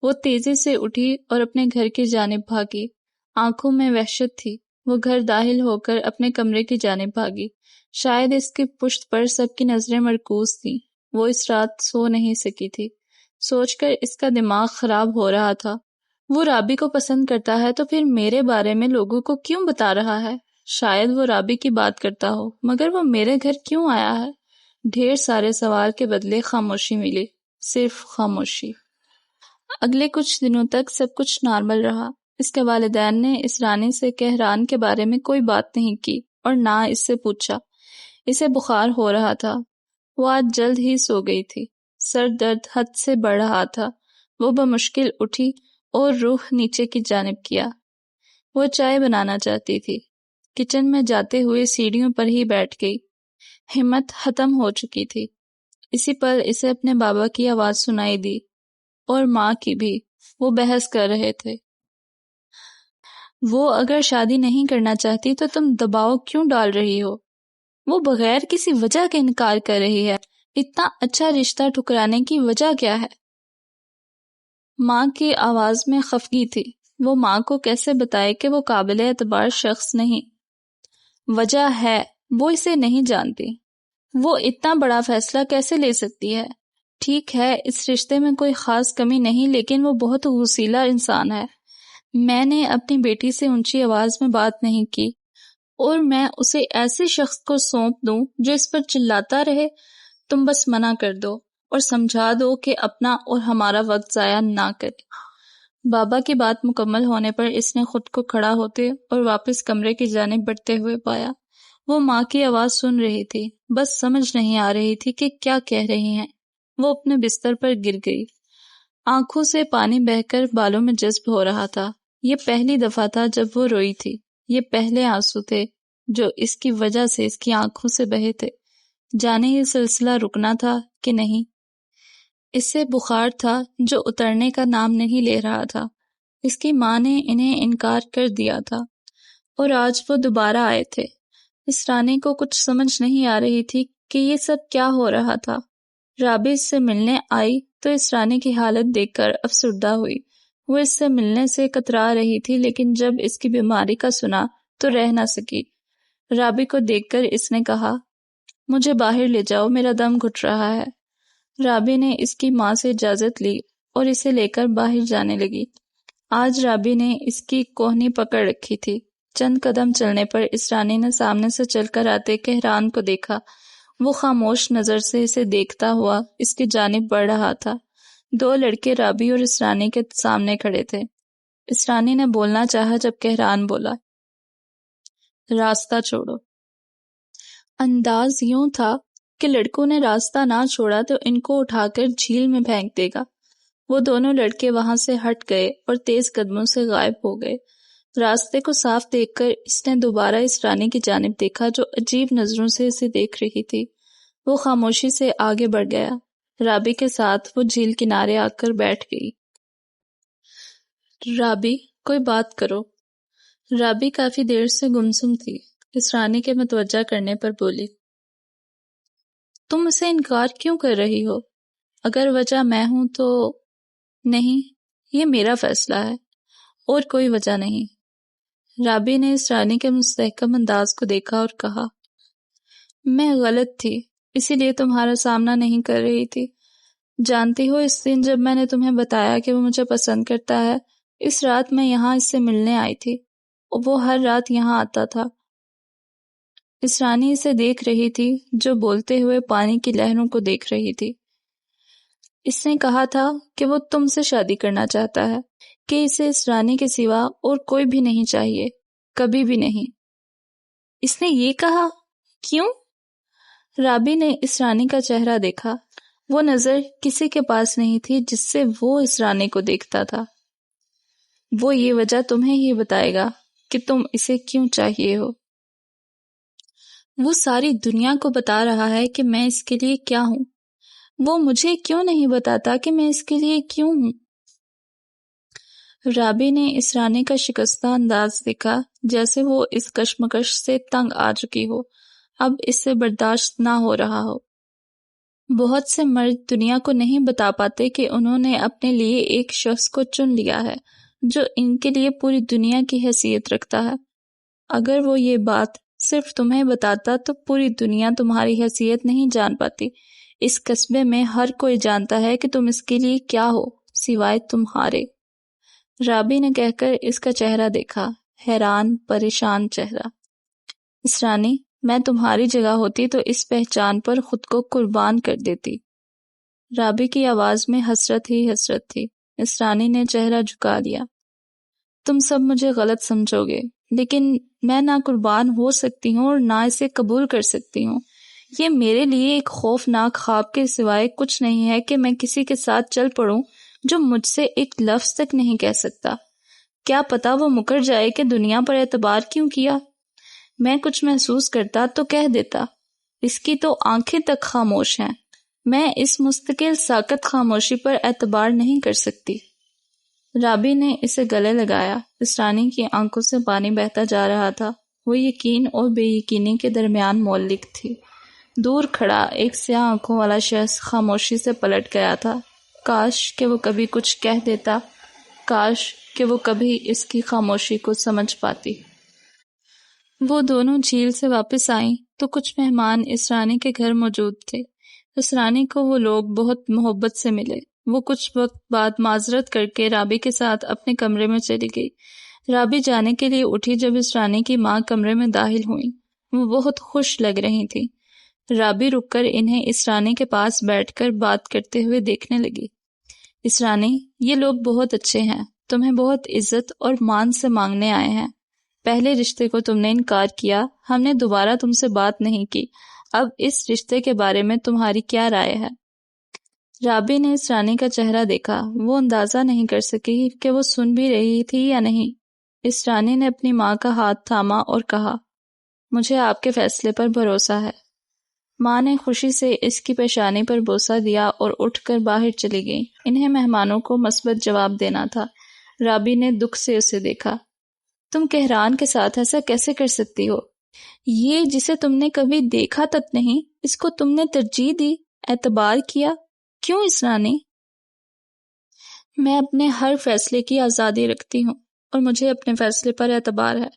وہ تیزی سے اٹھی اور اپنے گھر کی جانب بھاگی۔ آنکھوں میں وحشت تھی۔ وہ گھر داخل ہو کر اپنے کمرے کی جانب بھاگی۔ شاید اس کی پشت پر سب کی نظریں مرکوز تھیں۔ وہ اس رات سو نہیں سکی تھی۔ سوچ کر اس کا دماغ خراب ہو رہا تھا۔ وہ رابی کو پسند کرتا ہے تو پھر میرے بارے میں لوگوں کو کیوں بتا رہا ہے؟ شاید وہ رابی کی بات کرتا ہو، مگر وہ میرے گھر کیوں آیا ہے؟ ڈھیر سارے سوال کے بدلے خاموشی ملی، صرف خاموشی۔ اگلے کچھ دنوں تک سب کچھ نارمل رہا۔ اس کے والدین نے اسرانی سے کہران کے بارے میں کوئی بات نہیں کی اور نہ اس سے پوچھا۔ اسے بخار ہو رہا تھا۔ وہ آج جلد ہی سو گئی تھی۔ سر درد حد سے بڑھ رہا تھا۔ وہ بمشکل اٹھی اور رخ نیچے کی جانب کیا۔ وہ چائے بنانا چاہتی تھی۔ کچن میں جاتے ہوئے سیڑھیوں پر ہی بیٹھ گئی۔ ہمت ختم ہو چکی تھی۔ اسی پل اسے اپنے بابا کی آواز سنائی دی، اور ماں کی بھی۔ وہ بحث کر رہے تھے۔ وہ اگر شادی نہیں کرنا چاہتی تو تم دباؤ کیوں ڈال رہی ہو؟ وہ بغیر کسی وجہ کے انکار کر رہی ہے۔ اتنا اچھا رشتہ ٹھکرانے کی وجہ کیا ہے؟ ماں کی آواز میں خفگی تھی۔ وہ ماں کو کیسے بتائے کہ وہ قابل اعتبار شخص نہیں؟ وجہ ہے، وہ اسے نہیں جانتی۔ وہ اتنا بڑا فیصلہ کیسے لے سکتی ہے؟ ٹھیک ہے، اس رشتے میں کوئی خاص کمی نہیں، لیکن وہ بہت غصیلا انسان ہے۔ میں نے اپنی بیٹی سے اونچی آواز میں بات نہیں کی، اور میں اسے ایسے شخص کو سونپ دوں جو اس پر چلاتا رہے؟ تم بس منع کر دو اور سمجھا دو کہ اپنا اور ہمارا وقت ضائع نہ کرے۔ بابا کی بات مکمل ہونے پر اس نے خود کو کھڑا ہوتے اور واپس کمرے کی جانب بڑھتے ہوئے پایا۔ وہ ماں کی آواز سن رہی تھی، بس سمجھ نہیں آ رہی تھی کہ کیا کہہ رہی ہیں۔ وہ اپنے بستر پر گر گئی۔ آنکھوں سے پانی بہہ کر بالوں میں جذب ہو رہا تھا۔ یہ پہلی دفعہ تھا جب وہ روئی تھی۔ یہ پہلے آنسو تھے جو اس کی وجہ سے اس کی آنکھوں سے بہے تھے۔ جانے یہ سلسلہ رکنا تھا کہ نہیں؟ اس سے بخار تھا جو اترنے کا نام نہیں لے رہا تھا۔ اس کی ماں نے انہیں انکار کر دیا تھا، اور آج وہ دوبارہ آئے تھے۔ اس رانی کو کچھ سمجھ نہیں آ رہی تھی کہ یہ سب کیا ہو رہا تھا۔ رابی اس سے ملنے آئی تو اس رانی کی حالت دیکھ کر افسردہ ہوئی۔ وہ اس سے ملنے سے کترا رہی تھی، لیکن جب اس کی بیماری کا سنا تو رہ نہ سکی۔ رابی کو دیکھ کر اس نے کہا، مجھے باہر لے جاؤ، میرا دم گھٹ رہا ہے۔ رابی نے اس کی ماں سے اجازت لی اور اسے لے کر باہر جانے لگی۔ آج رابی نے اس کی کوہنی پکڑ رکھی تھی۔ چند قدم چلنے پر اس رانی نے سامنے سے چل کر آتے کہران کو دیکھا۔ وہ خاموش نظر سے اسے دیکھتا ہوا اس کی جانب بڑھ رہا تھا۔ دو لڑکے رابی اور اس رانی کے سامنے کھڑے تھے۔ اس رانی نے بولنا چاہا جب کہران بولا، راستہ چھوڑو۔ انداز یوں تھا کہ لڑکوں نے راستہ نہ چھوڑا تو ان کو اٹھا کر جھیل میں پھینک دے گا۔ وہ دونوں لڑکے وہاں سے ہٹ گئے اور تیز قدموں سے غائب ہو گئے۔ راستے کو صاف دیکھ کر اس نے دوبارہ اس رانی کی جانب دیکھا جو عجیب نظروں سے اسے دیکھ رہی تھی۔ وہ خاموشی سے آگے بڑھ گیا۔ رابی کے ساتھ وہ جھیل کنارے آ کر بیٹھ گئی۔ رابی، کوئی بات کرو۔ رابی کافی دیر سے گمسم تھی۔ اس رانی کے متوجہ کرنے پر بولی، تم اسے انکار کیوں کر رہی ہو؟ اگر وجہ میں ہوں تو؟ نہیں، یہ میرا فیصلہ ہے اور کوئی وجہ نہیں۔ رابی نے اس رانی کے مستحکم انداز کو دیکھا اور کہا، میں غلط تھی، اسی لیے تمہارا سامنا نہیں کر رہی تھی۔ جانتی ہو، اس دن جب میں نے تمہیں بتایا کہ وہ مجھے پسند کرتا ہے، اس رات میں یہاں اس سے ملنے آئی تھی۔ وہ ہر رات یہاں آتا تھا۔ اس رانی اسے دیکھ رہی تھی جو بولتے ہوئے پانی کی لہروں کو دیکھ رہی تھی۔ اس نے کہا تھا کہ وہ تم سے شادی کرنا چاہتا ہے، کہ اسے اس رانی کے سوا اور کوئی بھی نہیں چاہیے، کبھی بھی نہیں۔ اس نے یہ کہا؟ کیوں؟ رابی نے اس رانی کا چہرہ دیکھا۔ وہ نظر کسی کے پاس نہیں تھی جس سے وہ اس رانی کو دیکھتا تھا۔ وہ یہ وجہ تمہیں ہی بتائے گا کہ تم اسے کیوں چاہیے ہو۔ وہ ساری دنیا کو بتا رہا ہے کہ میں اس کے لیے کیا ہوں۔ وہ مجھے کیوں نہیں بتاتا کہ میں اس کے لیے کیوں ہوں؟ رابی نے اس رانی کا شکستہ انداز دیکھا، جیسے وہ اس کشمکش سے تنگ آ چکی ہو، اب اس سے برداشت نہ ہو رہا ہو۔ بہت سے مرد دنیا کو نہیں بتا پاتے کہ انہوں نے اپنے لیے ایک شخص کو چن لیا ہے جو ان کے لیے پوری دنیا کی حیثیت رکھتا ہے۔ اگر وہ یہ بات صرف تمہیں بتاتا تو پوری دنیا تمہاری حیثیت نہیں جان پاتی۔ اس قصبے میں ہر کوئی جانتا ہے کہ تم اس کے لیے کیا ہو، سوائے تمہارے۔ رابی نے کہہ کر اس کا چہرہ دیکھا، حیران پریشان چہرہ۔ اس رانی، میں تمہاری جگہ ہوتی تو اس پہچان پر خود کو قربان کر دیتی۔ رابی کی آواز میں حسرت ہی حسرت تھی۔ اس رانی نے چہرہ جھکا لیا۔ تم سب مجھے غلط سمجھو گے، لیکن میں نہ قربان ہو سکتی ہوں اور نہ اسے قبول کر سکتی ہوں۔ یہ میرے لیے ایک خوفناک خواب کے سوائے کچھ نہیں ہے کہ میں کسی کے ساتھ چل پڑوں جو مجھ سے ایک لفظ تک نہیں کہہ سکتا۔ کیا پتا وہ مکر جائے کہ دنیا پر اعتبار کیوں کیا۔ میں کچھ محسوس کرتا تو کہہ دیتا، اس کی تو آنکھیں تک خاموش ہیں۔ میں اس مستقل ساکت خاموشی پر اعتبار نہیں کر سکتی۔ رابی نے اسے گلے لگایا۔ اسرانی کی آنکھوں سے پانی بہتا جا رہا تھا۔ وہ یقین اور بے یقینی کے درمیان مولک تھی۔ دور کھڑا ایک سیاہ آنکھوں والا شخص خاموشی سے پلٹ گیا تھا۔ کاش کہ وہ کبھی کچھ کہہ دیتا، کاش کہ وہ کبھی اس کی خاموشی کو سمجھ پاتی۔ وہ دونوں جھیل سے واپس آئیں تو کچھ مہمان اسرانی کے گھر موجود تھے۔ اسرانی کو وہ لوگ بہت محبت سے ملے۔ وہ کچھ وقت بعد معذرت کر کے رابی کے ساتھ اپنے کمرے میں چلی گئی۔ رابی جانے کے لیے اٹھی جب اسرانی کی ماں کمرے میں داخل ہوئیں۔ وہ بہت خوش لگ رہی تھی۔ رابی رک کر انہیں اسرانی کے پاس بیٹھ کر بات کرتے ہوئے دیکھنے لگی۔ اسرانی، یہ لوگ بہت اچھے ہیں، تمہیں بہت عزت اور مان سے مانگنے آئے ہیں۔ پہلے رشتے کو تم نے انکار کیا، ہم نے دوبارہ تم سے بات نہیں کی، اب اس رشتے کے بارے میں تمہاری کیا رائے ہے؟ رابی نے اسرانی کا چہرہ دیکھا۔ وہ اندازہ نہیں کر سکی کہ وہ سن بھی رہی تھی یا نہیں۔ اسرانی نے اپنی ماں کا ہاتھ تھاما اور کہا، مجھے آپ کے فیصلے پر بھروسہ ہے۔ ماں نے خوشی سے اس کی پیشانی پر بوسہ دیا اور اٹھ کر باہر چلی گئی۔ انہیں مہمانوں کو مثبت جواب دینا تھا۔ رابی نے دکھ سے اسے دیکھا۔ تم کہران کے ساتھ ایسا کیسے کر سکتی ہو؟ یہ جسے تم نے کبھی دیکھا تک نہیں، اس کو تم نے ترجیح دی، اعتبار کیا، کیوں اسرانی؟ میں اپنے ہر فیصلے کی آزادی رکھتی ہوں اور مجھے اپنے فیصلے پر اعتبار ہے۔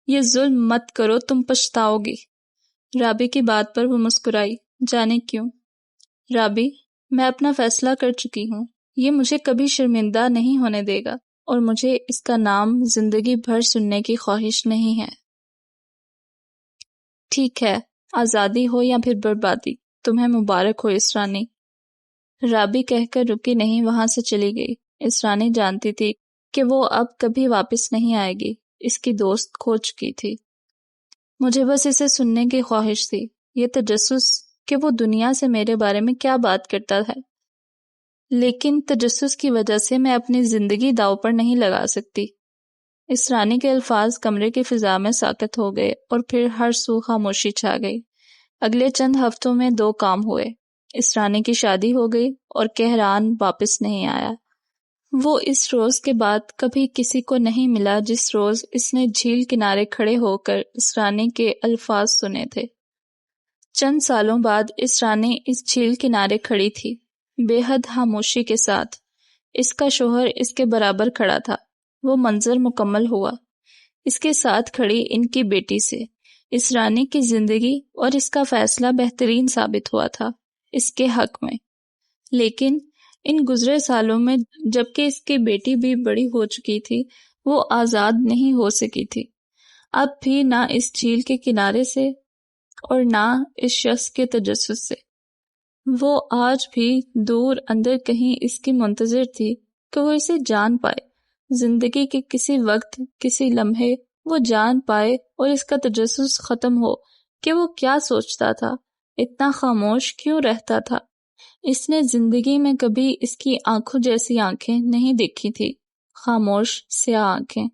یہ ظلم مت کرو، تم پچھتاؤ گی۔ رابی کی بات پر وہ مسکرائی۔ جانے کیوں؟ رابی، میں اپنا فیصلہ کر چکی ہوں۔ یہ مجھے کبھی شرمندہ نہیں ہونے دے گا اور مجھے اس کا نام زندگی بھر سننے کی خواہش نہیں ہے۔ ٹھیک ہے، آزادی ہو یا پھر بربادی، تمہیں مبارک ہو اسرانی۔ رابی کہہ کر رکی نہیں، وہاں سے چلی گئی۔ اسرانی جانتی تھی کہ وہ اب کبھی واپس نہیں آئے گی۔ اس کی دوست کھو چکی تھی۔ مجھے بس اسے سننے کی خواہش تھی، یہ تجسس کہ وہ دنیا سے میرے بارے میں کیا بات کرتا ہے، لیکن تجسس کی وجہ سے میں اپنی زندگی داؤ پر نہیں لگا سکتی۔ اسرانی کے الفاظ کمرے کی فضا میں ساکت ہو گئے اور پھر ہر سو خاموشی چھا گئی۔ اگلے چند ہفتوں میں دو کام ہوئے۔ اسرانی کی شادی ہو گئی اور کہران واپس نہیں آیا۔ وہ اس روز کے بعد کبھی کسی کو نہیں ملا جس روز اس نے جھیل کنارے کھڑے ہو کر اسرانی کے الفاظ سنے تھے۔ چند سالوں بعد اسرانی اس جھیل کنارے کھڑی تھی، بے حد خاموشی کے ساتھ۔ اس کا شوہر اس کے برابر کھڑا تھا۔ وہ منظر مکمل ہوا۔ اس کے ساتھ کھڑی ان کی بیٹی سے۔ اسرانی کی زندگی اور اس کا فیصلہ بہترین ثابت ہوا تھا اس کے حق میں۔ لیکن ان گزرے سالوں میں جبکہ اس کی بیٹی بھی بڑی ہو چکی تھی، وہ آزاد نہیں ہو سکی تھی۔ اب بھی نہ اس جھیل کے کنارے سے اور نہ اس شخص کے تجسس سے۔ وہ آج بھی دور اندر کہیں اس کی منتظر تھی کہ وہ اسے جان پائے، زندگی کے کسی وقت، کسی لمحے وہ جان پائے اور اس کا تجسس ختم ہو کہ وہ کیا سوچتا تھا، اتنا خاموش کیوں رہتا تھا۔ اس نے زندگی میں کبھی اس کی آنکھوں جیسی آنکھیں نہیں دیکھی تھی، خاموش سیاہ آنکھیں۔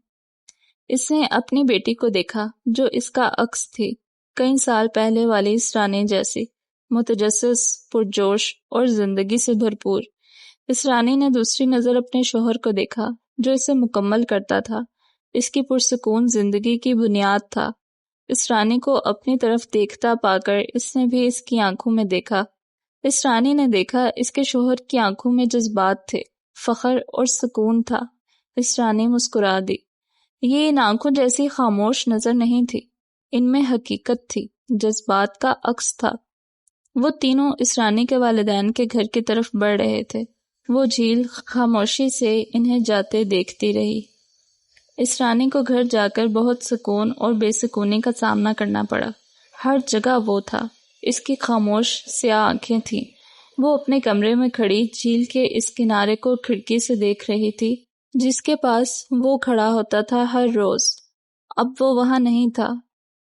اس نے اپنی بیٹی کو دیکھا جو اس کا عکس تھی، کئی سال پہلے والی اسرانی جیسی، متجسس، پرجوش اور زندگی سے بھرپور۔ اسرانی نے دوسری نظر اپنے شوہر کو دیکھا جو اسے مکمل کرتا تھا، اس کی پرسکون زندگی کی بنیاد تھا۔ اسرانی کو اپنی طرف دیکھتا پا کر اس نے بھی اس کی آنکھوں میں دیکھا۔ اسرانی نے دیکھا اس کے شوہر کی آنکھوں میں جذبات تھے، فخر اور سکون تھا۔ اسرانی مسکرا دی۔ یہ ان آنکھوں جیسی خاموش نظر نہیں تھی، ان میں حقیقت تھی، جذبات کا عکس تھا۔ وہ تینوں اسرانی کے والدین کے گھر کی طرف بڑھ رہے تھے۔ وہ جھیل خاموشی سے انہیں جاتے دیکھتی رہی۔ اسرانی کو گھر جا کر بہت سکون اور بے سکونی کا سامنا کرنا پڑا۔ ہر جگہ وہ تھا، اس کی خاموش سیاہ آنکھیں تھیں۔ وہ اپنے کمرے میں کھڑی جھیل کے اس کنارے کو کھڑکی سے دیکھ رہی تھی جس کے پاس وہ کھڑا ہوتا تھا ہر روز۔ اب وہ وہاں نہیں تھا،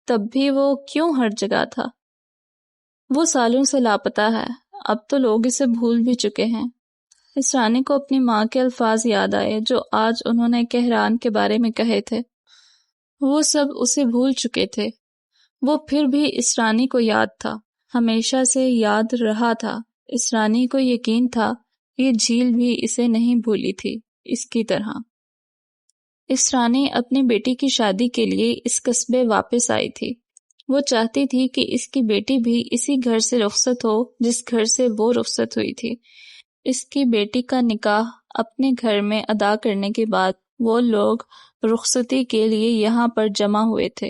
تب بھی وہ کیوں ہر جگہ تھا؟ وہ سالوں سے لاپتہ ہے، اب تو لوگ اسے بھول بھی چکے ہیں۔ اس رانی کو اپنی ماں کے الفاظ یاد آئے جو آج انہوں نے کہران کے بارے میں کہے تھے۔ وہ سب اسے بھول چکے تھے، وہ پھر بھی اس رانی کو یاد تھا، ہمیشہ سے یاد رہا تھا۔ اس رانی کو یقین تھا یہ جھیل بھی اسے نہیں بھولی تھی اس کی طرح۔ اس رانی اپنی بیٹی کی شادی کے لیے اس قصبے واپس آئی تھی۔ وہ چاہتی تھی کہ اس کی بیٹی بھی اسی گھر سے رخصت ہو جس گھر سے وہ رخصت ہوئی تھی۔ اس کی بیٹی کا نکاح اپنے گھر میں ادا کرنے کے بعد وہ لوگ رخصتی کے لیے یہاں پر جمع ہوئے تھے۔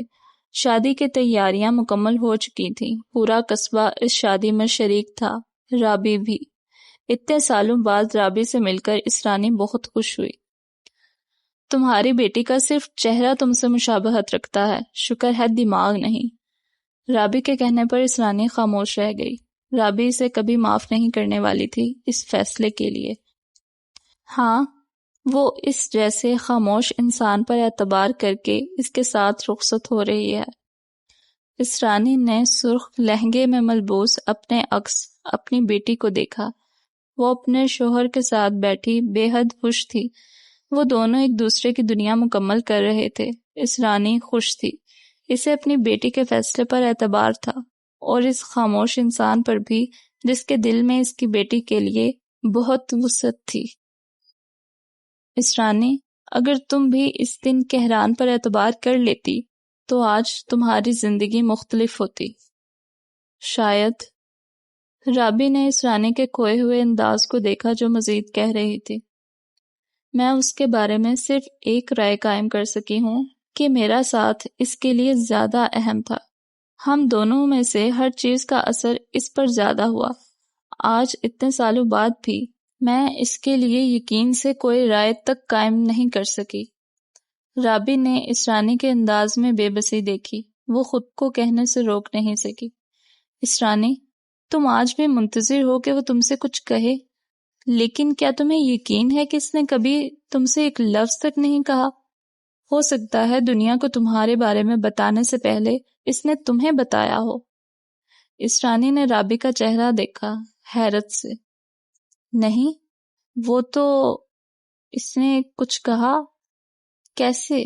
شادی کی تیاریاں مکمل ہو چکی تھیں، پورا قصبہ اس شادی میں شریک تھا، رابی بھی۔ اتنے سالوں بعد رابی سے مل کر اس رانی بہت خوش ہوئی۔ تمہاری بیٹی کا صرف چہرہ تم سے مشابہت رکھتا ہے، شکر ہے دماغ نہیں۔ رابی کے کہنے پر اس رانی خاموش رہ گئی۔ رابی اسے کبھی معاف نہیں کرنے والی تھی اس فیصلے کے لیے۔ ہاں، وہ اس جیسے خاموش انسان پر اعتبار کر کے اس کے ساتھ رخصت ہو رہی ہے۔ اس رانی نے سرخ لہنگے میں ملبوس اپنے عکس اپنی بیٹی کو دیکھا۔ وہ اپنے شوہر کے ساتھ بیٹھی بے حد خوش تھی۔ وہ دونوں ایک دوسرے کی دنیا مکمل کر رہے تھے۔ اس رانی خوش تھی، اسے اپنی بیٹی کے فیصلے پر اعتبار تھا، اور اس خاموش انسان پر بھی جس کے دل میں اس کی بیٹی کے لیے بہت وسعت تھی۔ اس رانی، اگر تم بھی اس دن کہران پر اعتبار کر لیتی تو آج تمہاری زندگی مختلف ہوتی۔ شاید۔ رابی نے اس رانی کے کھوئے ہوئے انداز کو دیکھا جو مزید کہہ رہی تھی۔ میں اس کے بارے میں صرف ایک رائے قائم کر سکی ہوں کہ میرا ساتھ اس کے لیے زیادہ اہم تھا۔ ہم دونوں میں سے ہر چیز کا اثر اس پر زیادہ ہوا۔ آج اتنے سالوں بعد بھی میں اس کے لیے یقین سے کوئی رائے تک قائم نہیں کر سکی۔ رابی نے اس رانی کے انداز میں بے بسی دیکھی، وہ خود کو کہنے سے روک نہیں سکی۔ اس رانی، تم آج بھی منتظر ہو کہ وہ تم سے کچھ کہے، لیکن کیا تمہیں یقین ہے کہ اس نے کبھی تم سے ایک لفظ تک نہیں کہا؟ ہو سکتا ہے دنیا کو تمہارے بارے میں بتانے سے پہلے اس نے تمہیں بتایا ہو۔ اس رانی نے رابی کا چہرہ دیکھا، حیرت سے۔ نہیں، وہ تو اس نے کچھ کہا؟ کیسے؟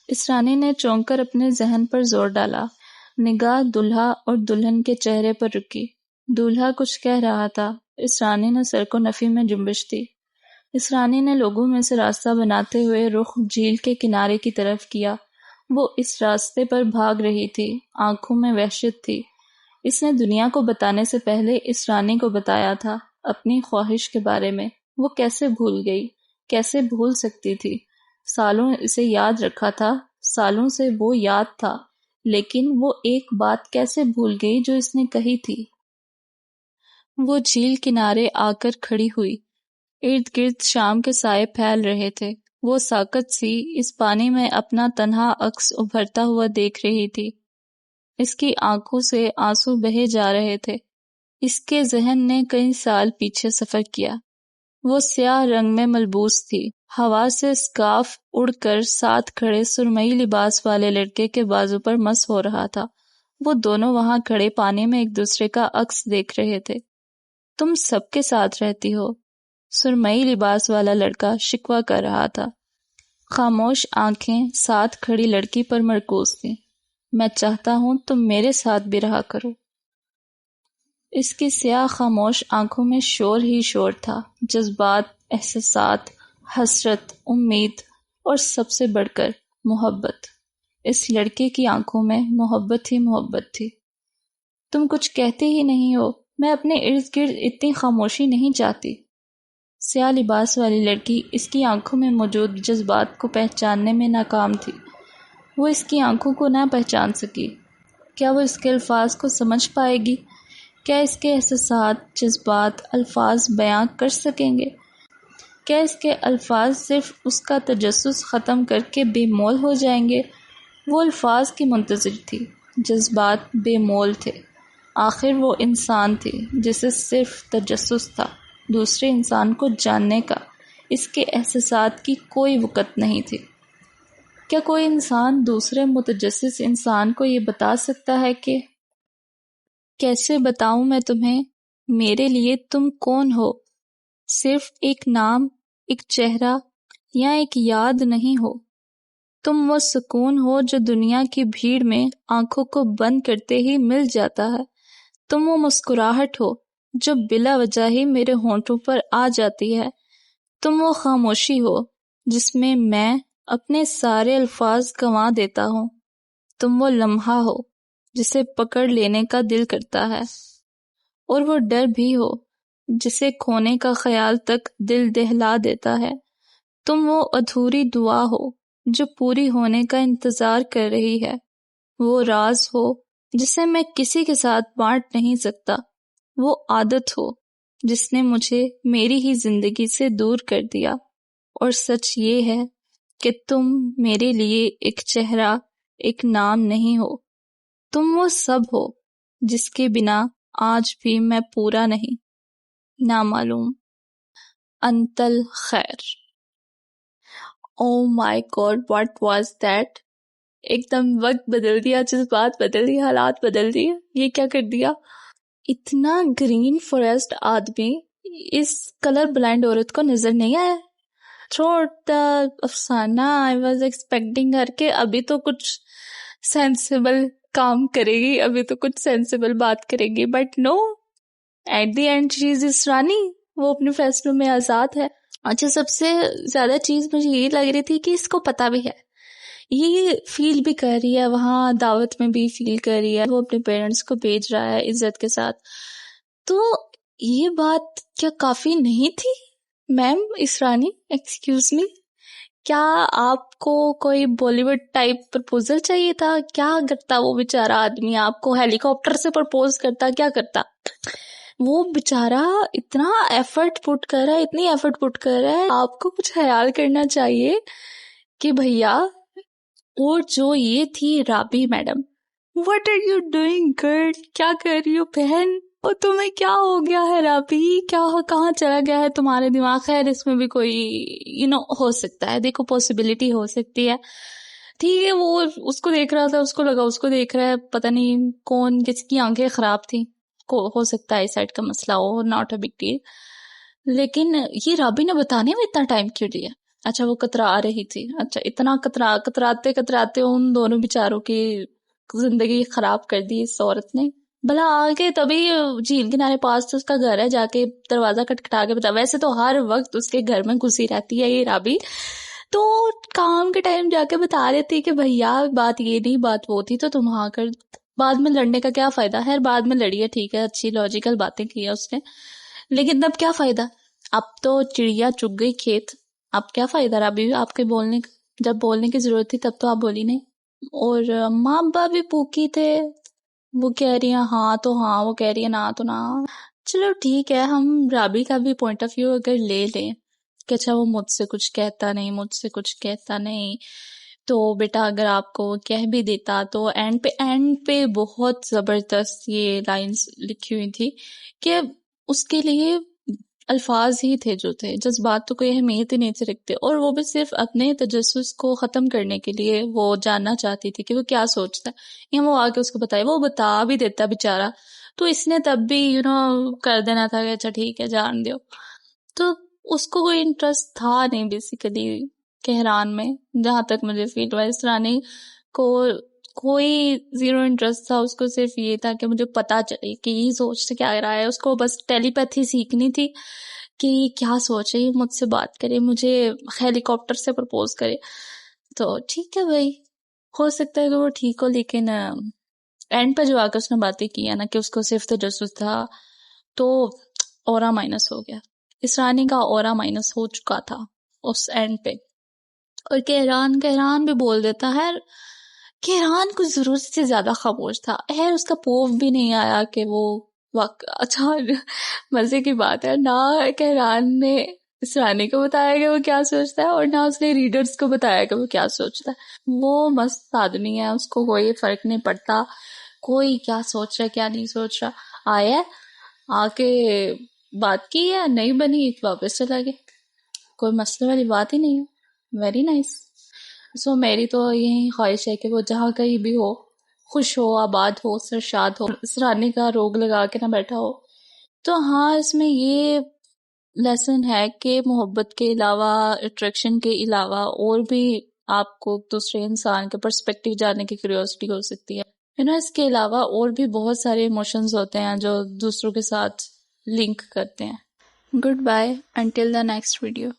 اس رانی نے چونک کر اپنے ذہن پر زور ڈالا، نگاہ دلہا اور دلہن کے چہرے پر رکی۔ دولہا کچھ کہہ رہا تھا، اس رانی نے سر کو نفی میں جنبش دی۔ اس رانی نے لوگوں میں سے راستہ بناتے ہوئے رخ جھیل کے کنارے کی طرف کیا۔ وہ اس راستے پر بھاگ رہی تھی، آنکھوں میں وحشت تھی۔ اس نے دنیا کو بتانے سے پہلے اس رانی کو بتایا تھا اپنی خواہش کے بارے میں۔ وہ کیسے بھول گئی؟ کیسے بھول سکتی تھی؟ سالوں اسے یاد رکھا تھا، سالوں سے وہ یاد تھا، لیکن وہ ایک بات کیسے بھول گئی جو اس نے کہی تھی؟ وہ جھیل کنارے آ کر کھڑی ہوئی، ارد گرد شام کے سائے پھیل رہے تھے۔ وہ ساکت سی اس پانی میں اپنا تنہا عکس ابھرتا ہوا دیکھ رہی تھی۔ اس کی آنکھوں سے آنسو بہے جا رہے تھے۔ اس کے ذہن نے کئی سال پیچھے سفر کیا۔ وہ سیاہ رنگ میں ملبوس تھی، ہوا سے اسکارف اڑ کر ساتھ کھڑے سرمئی لباس والے لڑکے کے بازو پر مس ہو رہا تھا۔ وہ دونوں وہاں کھڑے پانی میں ایک دوسرے کا عکس دیکھ رہے تھے۔ تم سب کے ساتھ رہتی ہو، سرمئی لباس والا لڑکا شکوہ کر رہا تھا۔ خاموش آنکھیں ساتھ کھڑی لڑکی پر مرکوز تھیں۔ میں چاہتا ہوں تم میرے ساتھ بھی رہا کرو۔ اس کی سیاہ خاموش آنکھوں میں شور ہی شور تھا، جذبات، احساسات، حسرت، امید اور سب سے بڑھ کر محبت۔ اس لڑکے کی آنکھوں میں محبت ہی محبت تھی۔ تم کچھ کہتے ہی نہیں ہو، میں اپنے ارد گرد اتنی خاموشی نہیں چاہتی۔ سیاہ لباس والی لڑکی اس کی آنکھوں میں موجود جذبات کو پہچاننے میں ناکام تھی۔ وہ اس کی آنکھوں کو نہ پہچان سکی۔ کیا وہ اس کے الفاظ کو سمجھ پائے گی؟ کیا اس کے احساسات، جذبات، الفاظ بیان کر سکیں گے؟ کیا اس کے الفاظ صرف اس کا تجسس ختم کر کے بے مول ہو جائیں گے؟ وہ الفاظ کی منتظر تھی، جذبات بے مول تھے۔ آخر وہ انسان تھی جسے صرف تجسس تھا، دوسرے انسان کو جاننے کا۔ اس کے احساسات کی کوئی وقت نہیں تھی۔ کیا کوئی انسان دوسرے متجسس انسان کو یہ بتا سکتا ہے کہ کیسے بتاؤں میں تمہیں میرے لیے تم کون ہو؟ صرف ایک نام، ایک چہرہ یا ایک یاد نہیں ہو. تم وہ سکون ہو جو دنیا کی بھیڑ میں آنکھوں کو بند کرتے ہی مل جاتا ہے. تم وہ مسکراہٹ ہو جو بلا وجہ ہی میرے ہونٹوں پر آ جاتی ہے. تم وہ خاموشی ہو جس میں اپنے سارے الفاظ گنوا دیتا ہوں. تم وہ لمحہ ہو جسے پکڑ لینے کا دل کرتا ہے، اور وہ ڈر بھی ہو جسے کھونے کا خیال تک دل دہلا دیتا ہے. تم وہ ادھوری دعا ہو جو پوری ہونے کا انتظار کر رہی ہے. وہ راز ہو جسے میں کسی کے ساتھ بانٹ نہیں سکتا. وہ عادت ہو جس نے مجھے میری ہی زندگی سے دور کر دیا. اور سچ یہ ہے کہ تم میرے لیے ایک چہرہ، ایک نام نہیں ہو. تم وہ سب ہو جس کے بنا آج بھی میں پورا نہیں. نامعلوم. انتل خیر. او مائی گاڈ، واٹ واز دیٹ؟ ایک دم وقت بدل دیا، جذبات بدل دیے، حالات بدل دیے. یہ کیا کر دیا؟ اتنا گرین فوریسٹ آدمی اس کلر بلائنڈ عورت کو نظر نہیں آیا. تھرو دا افسانہ آئی واز ایکسپیکٹنگ کر کے ابھی تو کچھ سینسیبل کام کرے گی، ابھی تو کچھ سینسیبل بات کرے گی، but no, at the end she is Israni. وہ اپنے فیصلوں میں آزاد ہے. اچھا، سب سے زیادہ چیز مجھے یہ لگ رہی تھی کہ اس کو پتا بھی ہے، یہ فیل بھی کر رہی ہے، وہاں دعوت میں بھی فیل کر رہی ہے، وہ اپنے پیرنٹس کو بھیج رہا ہے عزت کے ساتھ. تو یہ بات کیا کافی نہیں تھی؟ میم اسرانی، ایکسکیوز می، کیا آپ کو کوئی بالی ووڈ ٹائپ پرپوزل چاہیے تھا؟ کیا کرتا وہ بیچارہ آدمی؟ آپ کو ہیلی کاپٹر سے پرپوز کرتا؟ کیا کرتا وہ بیچارہ؟ اتنا ایفرٹ پٹ کر رہا ہے، اتنی ایفرٹ پٹ کر رہا ہے. آپ کو کچھ خیال کرنا چاہیے کہ بھیا. اور جو یہ تھی Rabi madam, what are you doing girl? کیا کر رہی ہو بہن؟ اور تمہیں کیا ہو گیا ہے رابی؟ کیا کہاں چلا گیا ہے تمہارے دماغ؟ خیر اس میں بھی کوئی ہو سکتا ہے، دیکھو پاسبلٹی ہو سکتی ہے. ٹھیک ہے، وہ اس کو دیکھ رہا تھا، اس کو لگا اس کو دیکھ رہا ہے، پتہ نہیں کون کس کی آنکھیں خراب تھی، ہو سکتا ہے اس سائڈ کا مسئلہ ہو، ناٹ اے بگ ڈیل. لیکن یہ رابی نے بتانے میں اتنا ٹائم کیوں لیا؟ اچھا وہ کترا رہی تھی، اچھا اتنا کتراتے ان دونوں بیچاروں کی زندگی خراب کر دی اس عورت نے. بھلا آگے تبھی جھیل کنارے پاس تو اس کا گھر ہے، جا کے دروازہ کٹکھٹا کے بتا. ویسے تو ہر وقت اس کے گھر میں گھسی رہتی ہے یہ رابی، تو کام کے ٹائم جا کے بتا رہی تھی کہ بھیا بات یہ نہیں، بات وہ تھی. تو تم آ کر بعد میں لڑنے کا کیا فائدہ؟ خیر بعد میں لڑی ہے، ٹھیک ہے، اچھی لاجیکل باتیں کی ہے اس نے، لیکن اب کیا فائدہ؟ اب تو چڑیا چگ گئی کھیت. اب کیا فائدہ رابی آپ کے بولنے کا؟ جب بولنے کی ضرورت تھی تب تو آپ بولی نہیں. اور ماں ابا بھی پوکی تھے، وہ کہہ رہی ہیں ہاں تو ہاں، وہ کہہ رہی ہے نہ تو نہ. چلو ٹھیک ہے، ہم رابی کا بھی پوائنٹ آف ویو اگر لے لیں کہ اچھا وہ مجھ سے کچھ کہتا نہیں، مجھ سے کچھ کہتا نہیں، تو بیٹا اگر آپ کو کہہ بھی دیتا تو اینڈ پہ بہت زبردست یہ لائنز لکھی ہوئی تھی کہ اس کے لیے الفاظ ہی تھے جو تھے، جذبات تو کوئی اہمیت ہی نہیں تھے رکھتے. اور وہ بھی صرف اپنے تجسس کو ختم کرنے کے لیے وہ جاننا چاہتی تھی کہ وہ کیا سوچتا ہے، یا وہ آگے اس کو بتائے. وہ بتا بھی دیتا بیچارہ، تو اس نے تب بھی کر دینا تھا کہ اچھا ٹھیک ہے جان دیو. تو اس کو کوئی انٹرسٹ تھا نہیں بیسیکلی کہران میں، جہاں تک مجھے فیل ہوا. اس طرح نہیں کو کوئی زیرو انٹرسٹ تھا، اس کو صرف یہ تھا کہ مجھے پتا چلے کہ یہ سوچ کیا رہا ہے. اس کو بس ٹیلی پیتھی سیکھنی تھی کہ یہ کیا سوچ ہے، یہ مجھ سے بات کرے، مجھے ہیلی کاپٹر سے پرپوز کرے. تو ٹھیک ہے بھائی، ہو سکتا ہے کہ وہ ٹھیک ہو، لیکن اینڈ پہ جو آ کے اس نے باتیں کی ہے نا کہ اس کو صرف تجسس تھا، تو اورا مائنس ہو گیا. اس رانی کا اورا مائنس ہو چکا تھا اس اینڈ پہ. اور کہران بھی بول دیتا ہے. کہران کچھ ضرورت سے زیادہ خاموش تھا. خیر اس کا پوف بھی نہیں آیا کہ وہ اچھا مزے کی بات ہے، نہ کہران نے اس رانی کو بتایا کہ وہ کیا سوچتا ہے، اور نہ اس نے ریڈرز کو بتایا کہ وہ کیا سوچتا ہے. وہ مست آدمی ہے، اس کو کوئی فرق نہیں پڑتا کوئی کیا سوچ رہا ہے کیا نہیں سوچ رہا. آیا آ کے بات کی ہے، نہیں بنی واپس چلا گیا، کوئی مسئلے والی بات ہی نہیں ہے. Very nice. سو میری تو یہی خواہش ہے کہ وہ جہاں کہیں بھی ہو خوش ہو، آباد ہو، سرشاد ہو، سرانے کا روگ لگا کے نہ بیٹھا ہو. تو ہاں اس میں یہ لیسن ہے کہ محبت کے علاوہ، اٹریکشن کے علاوہ اور بھی آپ کو دوسرے انسان کے پرسپیکٹیو جاننے کی کیوریوسٹی ہو سکتی ہے. اس کے علاوہ اور بھی بہت سارے ایموشنز ہوتے ہیں جو دوسروں کے ساتھ لنک کرتے ہیں. Goodbye until the next video.